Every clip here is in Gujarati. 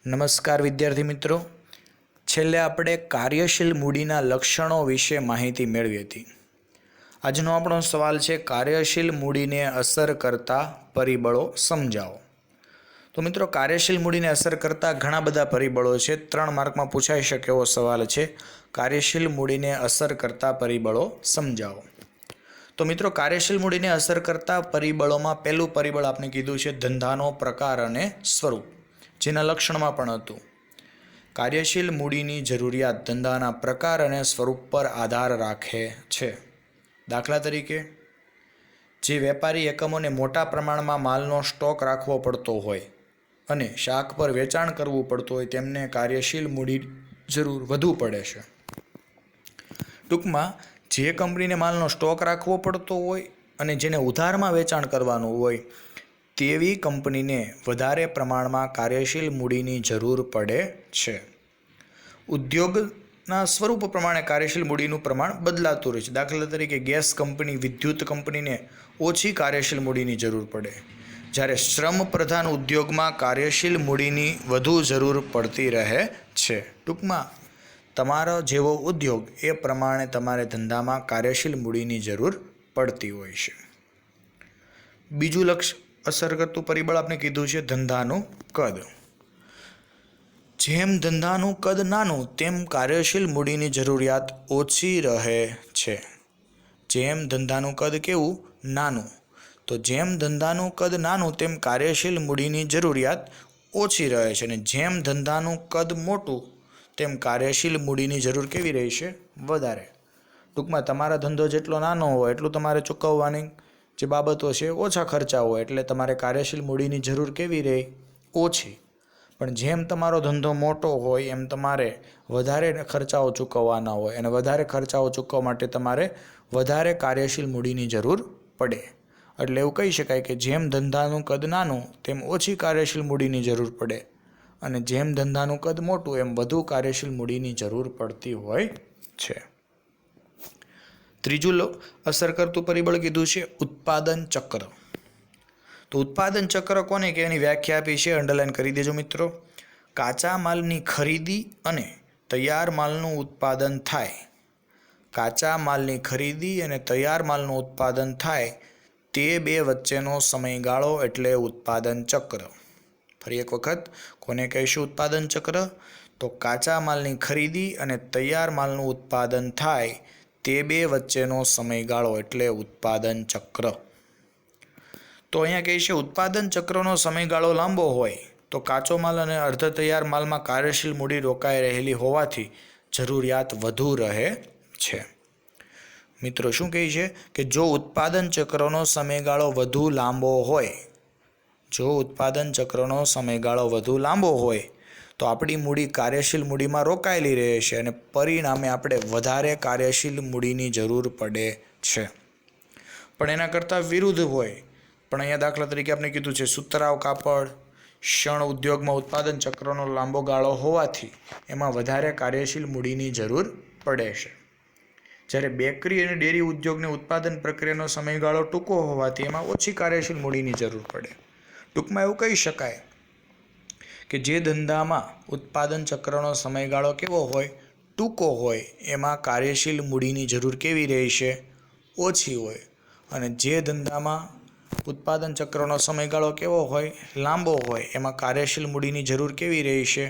નમસ્કાર વિદ્યાર્થી મિત્રો, છેલ્લે આપણે કાર્યશીલ મૂડીના લક્ષણો વિશે માહિતી મેળવી હતી. આજનો આપણો સવાલ છે કાર્યશીલ મૂડીને અસર કરતા પરિબળો સમજાવો. તો મિત્રો, કાર્યશીલ મૂડીને અસર કરતા ઘણા બધા પરિબળો છે. 3 માર્કમાં પૂછાઈ શકે એવો સવાલ છે, કાર્યશીલ મૂડીને અસર કરતા પરિબળો સમજાવો. તો મિત્રો, કાર્યશીલ મૂડીને અસર કરતા પરિબળોમાં પહેલું પરિબળ આપણે કીધું છે ધંધાનો પ્રકાર અને સ્વરૂપ, જેના લક્ષણમાં પણ હતું. કાર્યશીલ મૂડીની જરૂરિયાત ધંધાના પ્રકાર અને સ્વરૂપ પર આધાર રાખે છે. દાખલા તરીકે, જે વેપારી એકમોને મોટા પ્રમાણમાં માલનો સ્ટોક રાખવો પડતો હોય અને શાક પર વેચાણ કરવું પડતું હોય તેમને કાર્યશીલ મૂડી જરૂર વધુ પડે છે. ટૂંકમાં, જે કંપનીને માલનો સ્ટોક રાખવો પડતો હોય અને જેને ઉધારમાં વેચાણ કરવાનું હોય તેવી કંપનીને વધારે પ્રમાણમાં કાર્યશીલ મૂડીની જરૂર પડે છે. ઉદ્યોગના સ્વરૂપ પ્રમાણે કાર્યશીલ મૂડીનું પ્રમાણ બદલાતું રહે છે. દાખલા તરીકે, ગેસ કંપની, વિદ્યુત કંપનીને ઓછી કાર્યશીલ મૂડીની જરૂર પડે, જ્યારે શ્રમ પ્રધાન ઉદ્યોગમાં કાર્યશીલ મૂડીની વધુ જરૂર પડતી રહે છે. ટૂંકમાં, તમારો જેવો ઉદ્યોગ એ પ્રમાણે તમારે ધંધામાં કાર્યશીલ મૂડીની જરૂર પડતી હોય છે. બીજું અસર કરતું પરિબળ આપણે કીધું છે ધંધાનું કદ. જેમ ધંધાનું કદ નાનું તેમ કાર્યશીલ મૂડીની જરૂરિયાત ઓછી રહે છે. જેમ ધંધાનું કદ કેવું? નાનું. તો જેમ ધંધાનું કદ નાનું તેમ કાર્યશીલ મૂડીની જરૂરિયાત ઓછી રહે છે, અને જેમ ધંધાનું કદ મોટું તેમ કાર્યશીલ મૂડીની જરૂર કેવી રહેશે? વધારે. ટૂંકમાં, તમારો ધંધો જેટલો નાનો હોય એટલું તમારે ચૂકવવાની જે બાબતો છે ઓછા ખર્ચા હોય, એટલે તમારે કાર્યશીલ મૂડીની જરૂર કેવી રહે? ઓછી. પણ જેમ તમારો ધંધો મોટો હોય એમ તમારે વધારે ખર્ચાઓ ચૂકવવાના હોય, અને વધારે ખર્ચાઓ ચૂકવવા માટે તમારે વધારે કાર્યશીલ મૂડીની જરૂર પડે. એટલે એવું કહી શકાય કે જેમ ધંધાનું કદ નાનું તેમ ઓછી કાર્યશીલ મૂડીની જરૂર પડે, અને જેમ ધંધાનું કદ મોટું એમ વધુ કાર્યશીલ મૂડીની જરૂર પડતી હોય છે. ત્રીજું અસર કરતું પરિબળ કીધું છે ઉત્પાદન ચક્ર. તો ઉત્પાદન ચક્ર કોને કે એની વ્યાખ્યા આપી છે, અંડરલાઈન કરી દેજો મિત્રો. કાચા માલની ખરીદી અને તૈયાર માલનું ઉત્પાદન થાય. કાચા માલની ખરીદી અને તૈયાર માલનું ઉત્પાદન થાય તે બે વચ્ચેનો સમયગાળો એટલે ઉત્પાદન ચક્ર. ફરી એક વખત, કોને કહીશું ઉત્પાદન ચક્ર? તો કાચા માલની ખરીદી અને તૈયાર માલનું ઉત્પાદન થાય તે બે વચ્ચેનો સમયગાળો એટલે ઉત્પાદન ચક્ર. તો અહીંયા કહે છે ઉત્પાદન ચક્રનો સમયગાળો લાંબો હોય તો કાચો માલ અને અર્ધ તૈયાર માલમાં કાર્યશીલ મૂડી રોકાઈ રહેલી હોવાથી જરૂરિયાત વધુ રહે છે. મિત્રો, શું કહે છે કે જો ઉત્પાદન ચક્રનો સમયગાળો વધુ લાંબો હોય, તો આપણી મૂડી કાર્યશીલ મૂડીમાં રોકાયેલી રહે છે, અને પરિણામે આપણે વધારે કાર્યશીલ મૂડીની જરૂર પડે છે. પણ એના કરતાં વિરુદ્ધ હોય, પણ અહીંયા દાખલા તરીકે આપણે કીધું છે સુતરાઉ કાપડ, શણ ઉદ્યોગમાં ઉત્પાદન ચક્રનો લાંબો ગાળો હોવાથી એમાં વધારે કાર્યશીલ મૂડીની જરૂર પડે છે, જ્યારે બેકરી અને ડેરી ઉદ્યોગને ઉત્પાદન પ્રક્રિયાનો સમયગાળો ટૂંકો હોવાથી એમાં ઓછી કાર્યશીલ મૂડીની જરૂર પડે. ટૂંકમાં એવું કહી શકાય કે જે ધંધામાં ઉત્પાદન ચક્રનો સમયગાળો કેવો હોય? ટૂંકો હોય, એમાં કાર્યશીલ મૂડીની જરૂર કેવી રહેશે? ઓછી હોય. અને જે ધંધામાં ઉત્પાદન ચક્રનો સમયગાળો કેવો હોય? લાંબો હોય, એમાં કાર્યશીલ મૂડીની જરૂર કેવી રહેશે?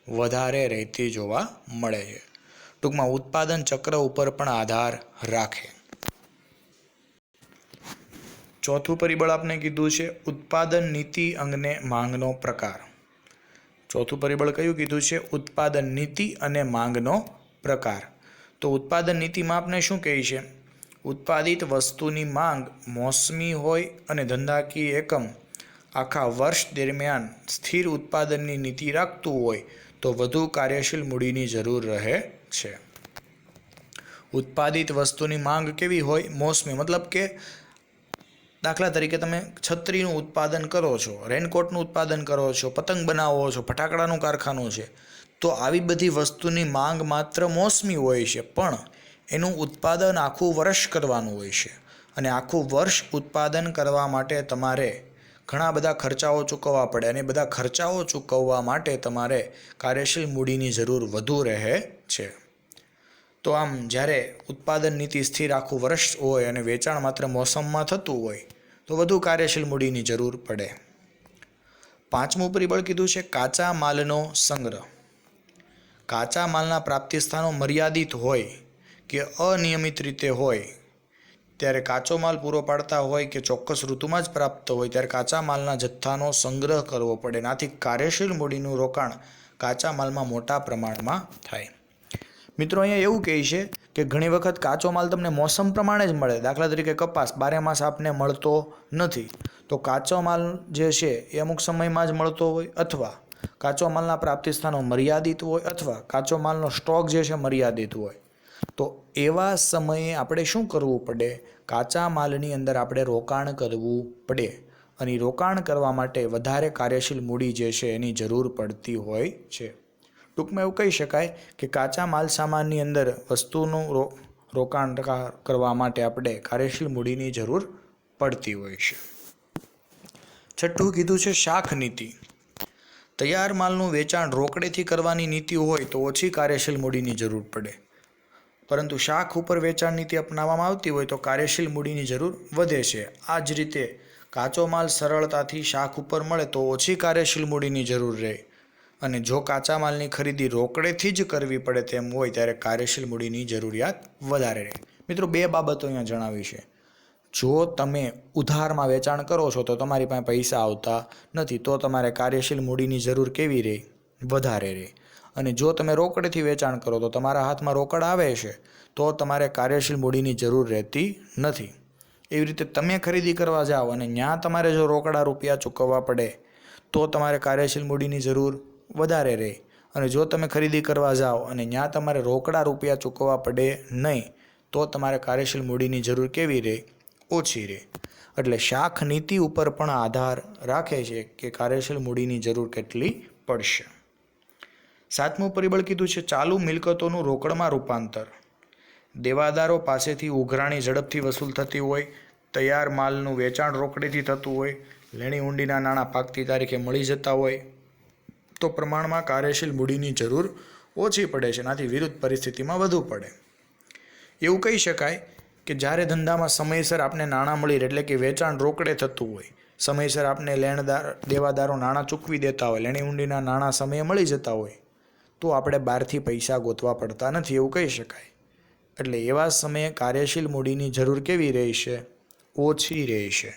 વધારે રહેતી જોવા મળે છે. ટૂંકમાં, ઉત્પાદન ચક્ર ઉપર પણ આધાર રાખે. ચોથું પરિબળ આપણે કીધું છે ઉત્પાદન નીતિ અને માંગનો પ્રકાર. ચોથું પરિબળ કયું કીધું છે? ઉત્પાદન નીતિ અને માંગનો પ્રકાર. તો ઉત્પાદન નીતિમાં આપણે શું કહે છે? ઉત્પાદિત વસ્તુની માંગ મોસમી હોય અને ધંધાકીય એકમ આખા વર્ષ દરમિયાન સ્થિર ઉત્પાદનની નીતિ રાખતું હોય તો વધુ કાર્યશીલ મૂડીની જરૂર રહે છે. ઉત્પાદિત વસ્તુની માંગ કેવી હોય? મોસમી. મતલબ કે દાખલા તરીકે તમે છત્રીનું ઉત્પાદન કરો છો, રેનકોટનું ઉત્પાદન કરો છો, પતંગ બનાવો છો, ફટાકડાનું કારખાનું છે, તો આવી બધી વસ્તુની માંગ માત્ર મોસમી હોય છે, પણ એનું ઉત્પાદન આખું વર્ષ કરવાનું હોય છે, અને આખું વર્ષ ઉત્પાદન કરવા માટે તમારે ઘણા બધા ખર્ચાઓ ચૂકવવા પડે અને બધા ખર્ચાઓ ચૂકવવા માટે તમારે કાર્યશીલ મૂડીની જરૂર વધુ રહે છે. તો આમ જ્યારે ઉત્પાદન નીતિ સ્થિર આખું વર્ષ હોય અને વેચાણ માત્ર મોસમમાં થતું હોય તો વધુ કાર્યશીલ મૂડીની જરૂર પડે. પાંચમું પરિબળ કીધું છે કાચા માલનો સંગ્રહ. કાચા માલના પ્રાપ્તિ સ્થાનો મર્યાદિત હોય કે અનિયમિત રીતે હોય ત્યારે કાચો માલ પૂરો પાડતા હોય કે ચોક્કસ ઋતુમાં જ પ્રાપ્ત હોય ત્યારે કાચા માલના જથ્થાનો સંગ્રહ કરવો પડે. આથી કાર્યશીલ મૂડીનું રોકાણ કાચા માલમાં મોટા પ્રમાણમાં થાય. મિત્રો અહીંયા એવું કહે છે કે ઘણી વખત કાચો માલ તમને મોસમ પ્રમાણે જ મળે. દાખલા તરીકે કપાસ 12 માસ આપને મળતો નથી, તો કાચો માલ જે છે એ અમુક સમયમાં જ મળતો હોય, અથવા કાચો માલના પ્રાપ્તિ સ્થાનો મર્યાદિત હોય, અથવા કાચો માલનો સ્ટોક જે છે મર્યાદિત હોય. તો એવા સમયે આપણે શું કરવું પડે? કાચા માલની અંદર આપણે રોકાણ કરવું પડે અને રોકાણ કરવા માટે વધારે કાર્યશીલ મૂડી જે છે એની જરૂર પડતી હોય છે. ટૂંકમાં એવું કહી શકાય કે કાચા માલ સામાનની અંદર વસ્તુનું રોકાણ કરવા માટે આપણે કાર્યશીલ મૂડીની જરૂર પડતી હોય છે. છઠ્ઠું કીધું છે શાખ નીતિ. તૈયાર માલનું વેચાણ રોકડેથી કરવાની નીતિ હોય તો ઓછી કાર્યશીલ મૂડીની જરૂર પડે, પરંતુ શાખ ઉપર વેચાણ નીતિ અપનાવવામાં આવતી હોય તો કાર્યશીલ મૂડીની જરૂર વધે છે. આ જ રીતે કાચો માલ સરળતાથી શાખ ઉપર મળે તો ઓછી કાર્યશીલ મૂડીની જરૂર રહે, અને જો કાચા માલની ખરીદી રોકડેથી જ કરવી પડે તેમ હોય ત્યારે કાર્યશીલ મૂડીની જરૂરિયાત વધારે રહે. મિત્રો, બે બાબતો અહીંયા જણાવી છે. જો તમે ઉધારમાં વેચાણ કરો છો તો તમારી પાસે પૈસા આવતા નથી, તો તમારે કાર્યશીલ મૂડીની જરૂર કેવી રહે? વધારે રહે. અને જો તમે રોકડેથી વેચાણ કરો તો તમારા હાથમાં રોકડ આવે છે તો તમારે કાર્યશીલ મૂડીની જરૂર રહેતી નથી. એવી રીતે તમે ખરીદી કરવા જાઓ અને ત્યાં તમારે જો રોકડા રૂપિયા ચૂકવવા પડે તો તમારે કાર્યશીલ મૂડીની જરૂર વધારે રહે, અને જો તમે ખરીદી કરવા જાઓ અને ત્યાં તમારે રોકડા રૂપિયા ચૂકવવા પડે નહીં તો તમારે કાર્યશીલ મૂડીની જરૂર કેવી રહે? ઓછી રહે. એટલે શાખ નીતિ ઉપર પણ આધાર રાખે છે કે કાર્યશીલ મૂડીની જરૂર કેટલી પડશે. સાતમું પરિબળ કીધું છે ચાલુ મિલકતોનું રોકડમાં રૂપાંતર. દેવાદારો પાસેથી ઉઘરાણી ઝડપથી વસૂલ થતી હોય, તૈયાર માલનું વેચાણ રોકડેથી થતું હોય, લેણી ઊંડીના નાણાં પાકતી તારીખે મળી જતા હોય તો પ્રમાણમાં કાર્યશીલ મૂડીની જરૂર ઓછી પડે છે, આથી વિરુદ્ધ પરિસ્થિતિમાં વધુ પડે. એવું કહી શકાય કે જ્યારે ધંધામાં સમયસર આપને નાણાં મળી રહે, એટલે કે વેચાણ રોકડે થતું હોય, સમયસર આપને દેવાદારો નાણાં ચૂકવી દેતા હોય, લેણી ઊંડીના નાણાં સમયે મળી જતા હોય તો આપણે બહારથી પૈસા ગોતવા પડતા નથી, એવું કહી શકાય. એટલે એવા સમયે કાર્યશીલ મૂડીની જરૂર કેવી રહેશે? ઓછી રહેશે.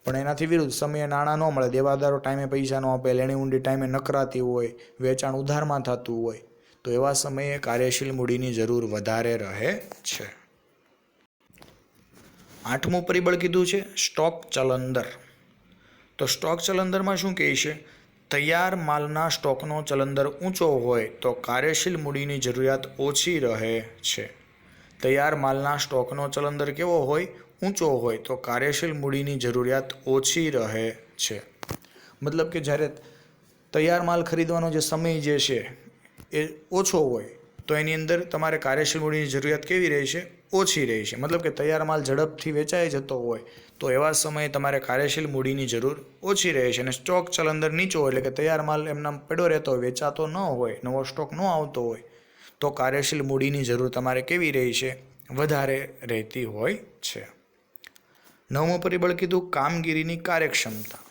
પણ એનાથી વિરુદ્ધ સમયે નાણાં ન મળે, દેવાદારો ટાઈમે પૈસા ન આપે, લેણી ઊંડી ટાઈમે નકરાતી હોય, વેચાણ ઉધારમાં થતું હોય તો એવા સમયે કાર્યશીલ મૂડીની જરૂર વધારે રહે છે. આઠમું પરિબળ કીધું છે સ્ટોક ચલંદર. તો સ્ટોક ચલંદરમાં શું કહે છે? તૈયાર માલના સ્ટોકનો ચલંદર ઊંચો હોય તો કાર્યશીલ મૂડીની જરૂરિયાત ઓછી રહે છે. તૈયાર માલના સ્ટોકનો ચલંદર કેવો હોય? ઊંચો હોય તો કાર્યશીલ મૂડીની જરૂરિયાત ઓછી રહે છે. મતલબ કે જ્યારે તૈયાર માલ ખરીદવાનો જે સમય જે છે એ ઓછો હોય તો એની અંદર તમારે કાર્યશીલ મૂડીની જરૂરિયાત કેવી રહેશે? ઓછી રહેશે. મતલબ કે તૈયાર માલ ઝડપથી વેચાઈ જતો હોય તો એવા સમયે તમારે કાર્યશીલ મૂડીની જરૂર ઓછી રહે છે. અને સ્ટોક ચલંદર નીચો હોય, એટલે કે તૈયાર માલ એમનામ પડ્યો રહેતો હોય, વેચાતો ન હોય, નવો સ્ટોક ન આવતો હોય તો કાર્યશીલ મૂડીની જરૂર તમારે કેવી રહી છે? વધારે રહેતી હોય છે. નવમું પરિબળ કીધું કામગીરીની કાર્યક્ષમતા.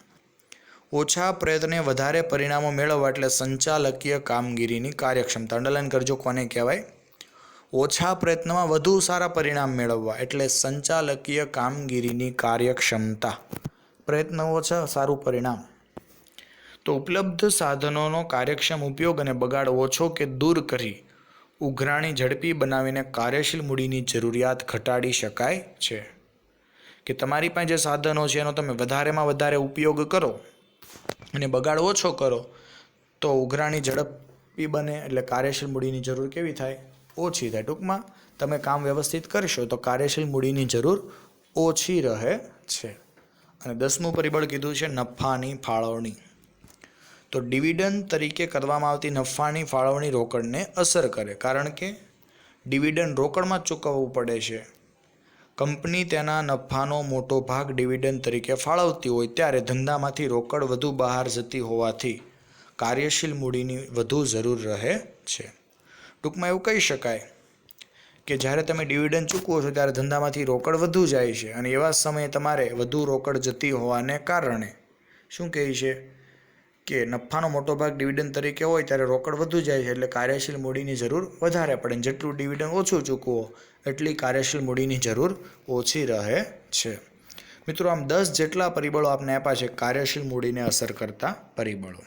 ઓછા પ્રયત્ને વધારે પરિણામો મેળવવા એટલે સંચાલકીય કામગીરીની કાર્યક્ષમતા. અંડરલાઈન કરજો કોને કહેવાય? ઓછા પ્રયત્નમાં વધુ સારા પરિણામ મેળવવા એટલે સંચાલકીય કામગીરીની કાર્યક્ષમતા. પ્રયત્ન ઓછા, સારું પરિણામ. તો ઉપલબ્ધ સાધનોનો કાર્યક્ષમ ઉપયોગ અને બગાડ ઓછો કે દૂર કરી ઉઘરાણી ઝડપી બનાવીને કાર્યશીલ મૂડીની જરૂરિયાત ઘટાડી શકાય છે. કે તમારી પાસે જે સાધનો છે એનો તમે વધારેમાં વધારે ઉપયોગ કરો અને બગાડ ઓછો કરો તો ઉઘરાણી ઝડપી બને, એટલે કાર્યશીલ મૂડીની જરૂર કેવી થાય? ઓછી થાય. ટૂંકમાં તમે કામ વ્યવસ્થિત કરશો તો કાર્યશીલ મૂડીની જરૂર ઓછી રહે છે. અને 10મું પરિબળ કીધું છે નફાની ફાળવણી. તો ડિવિડન્ડ તરીકે કરવામાં આવતી નફાની ફાળવણી રોકડને અસર કરે, કારણ કે ડિવિડન્ડ રોકડમાં જ ચૂકવવું પડે છે. કંપની તેના નફાનો મોટો ભાગ ડિવિડન્ડ તરીકે ફાળવતી હોય ત્યારે ધંધામાંથી રોકડ વધુ બહાર જતી હોવાથી કાર્યશીલ મૂડીની વધુ જરૂર રહે છે. ટૂંકમાં એવું કહી શકાય કે જ્યારે તમે ડિવિડન્ડ ચૂકવો છો ત્યારે ધંધામાંથી રોકડ વધુ જાય છે અને એવા સમયે તમારે વધુ રોકડ જતી હોવાને કારણે શું કહે છે કે નફાનો મોટો ભાગ ડિવિડન્ડ તરીકે હોય ત્યારે રોકડ વધુ જાય છે, એટલે કાર્યશીલ મૂડીની જરૂર વધારે પડે. જેટલું ડિવિડન્ડ ઓછું ચૂકવો એટલી કાર્યશીલ મૂડીની જરૂર ઓછી રહે છે. મિત્રો, આમ 10 જેટલા પરિબળો આપને આપ્યા છે કાર્યશીલ મૂડીને અસર કરતા પરિબળો.